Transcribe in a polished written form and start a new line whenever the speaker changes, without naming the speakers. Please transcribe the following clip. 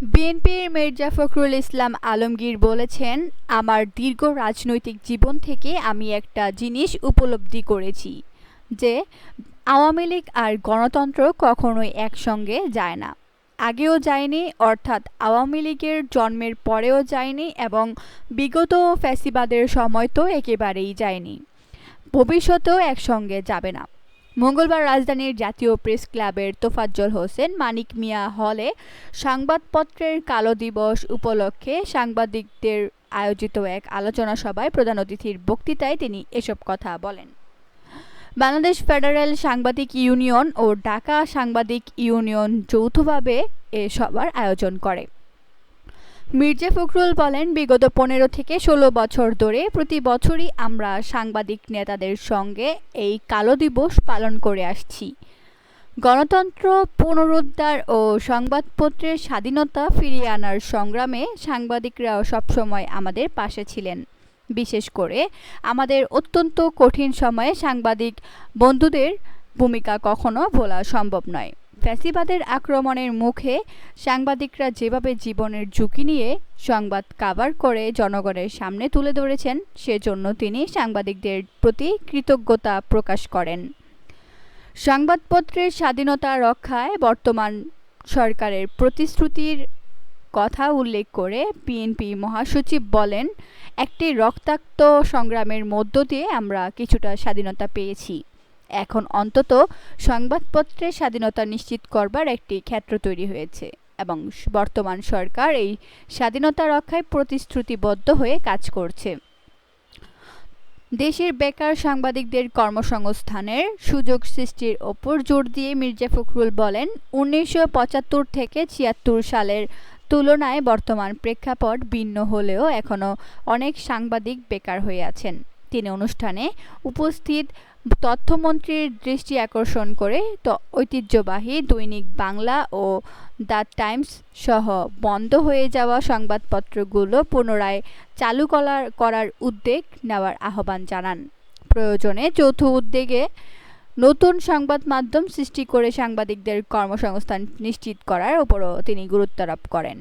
বিএনপির মির্জা ফখরুল ইসলাম আলমগীর বলেছেন, আমার দীর্ঘ রাজনৈতিক জীবন থেকে আমি একটা জিনিস উপলব্ধি করেছি যে আওয়ামী লীগ আর গণতন্ত্র কখনোই একসঙ্গে যায় না। আগেও যায়নি, অর্থাৎ আওয়ামী লীগের জন্মের পরেও যায়নি এবং বিগত ফ্যাসিবাদের সময় তো একেবারেই যায়নি, ভবিষ্যতেও একসঙ্গে যাবে না। মঙ্গলবার রাজধানীর জাতীয় প্রেস ক্লাবের তোফাজ্জল হোসেন মানিক মিয়া হলে সংবাদপত্রের কালো দিবস উপলক্ষে সাংবাদিকদের আয়োজিত এক আলোচনা সভায় প্রধান অতিথির বক্তৃতায় তিনি এসব কথা বলেন। বাংলাদেশ ফেডারেল সাংবাদিক ইউনিয়ন ও ঢাকা সাংবাদিক ইউনিয়ন যৌথভাবে এ সভার আয়োজন করে। মির্জা ফখরুল বলেন, বিগত 15 থেকে 16 বছর ধরে প্রতি বছরই আমরা সাংবাদিক নেতাদের সঙ্গে এই কালো দিবস পালন করে আসছি। গণতন্ত্র পুনরুদ্ধার ও সংবাদপত্রের স্বাধীনতা ফিরিয়ে আনার সংগ্রামে সাংবাদিকরাও সবসময় আমাদের পাশে ছিলেন। বিশেষ করে আমাদের অত্যন্ত কঠিন সময়ে সাংবাদিক বন্ধুদের ভূমিকা কখনো ভোলা সম্ভব নয়। ফ্যাসিবাদের আক্রমণের মুখে সাংবাদিকরা যেভাবে জীবনের ঝুঁকি নিয়ে সংবাদ কাভার করে জনগণের সামনে তুলে ধরেছেন, সেজন্য তিনি সাংবাদিকদের প্রতি কৃতজ্ঞতা প্রকাশ করেন। সংবাদপত্রের স্বাধীনতা রক্ষায় বর্তমান সরকারের প্রতিশ্রুতির কথা উল্লেখ করে বিএনপি মহাসচিব বলেন, একটি রক্তাক্ত সংগ্রামের মধ্য দিয়ে আমরা কিছুটা স্বাধীনতা পেয়েছি। এখন অন্তত সংবাদপত্রের স্বাধীনতা নিশ্চিত করবার একটি ক্ষেত্র তৈরি হয়েছে এবং বর্তমান সরকার এই স্বাধীনতা রক্ষায় প্রতিশ্রুতিবদ্ধ হয়ে কাজ করছে। দেশের বেকার সাংবাদিকদের কর্মসংস্থানের সুযোগ সৃষ্টির ওপর জোর দিয়ে মির্জা ফখরুল বলেন, 1975 থেকে 76 সালের তুলনায় বর্তমান প্রেক্ষাপট ভিন্ন হলেও এখনও অনেক সাংবাদিক বেকার হয়ে আছেন। তিনি অনুষ্ঠানে উপস্থিত তথ্যমন্ত্রীর দৃষ্টি আকর্ষণ করে ঐতিহ্যবাহী দৈনিক বাংলা ও দ্য টাইমস সহ বন্ধ হয়ে যাওয়া সংবাদপত্রগুলো পুনরায় চালু করার উদ্যোগ নেওয়ার আহ্বান জানান। প্রয়োজনে যৌথ উদ্যোগে নতুন সংবাদ মাধ্যম সৃষ্টি করে সাংবাদিকদের কর্মসংস্থান নিশ্চিত করার উপরও তিনি গুরুত্বারোপ করেন।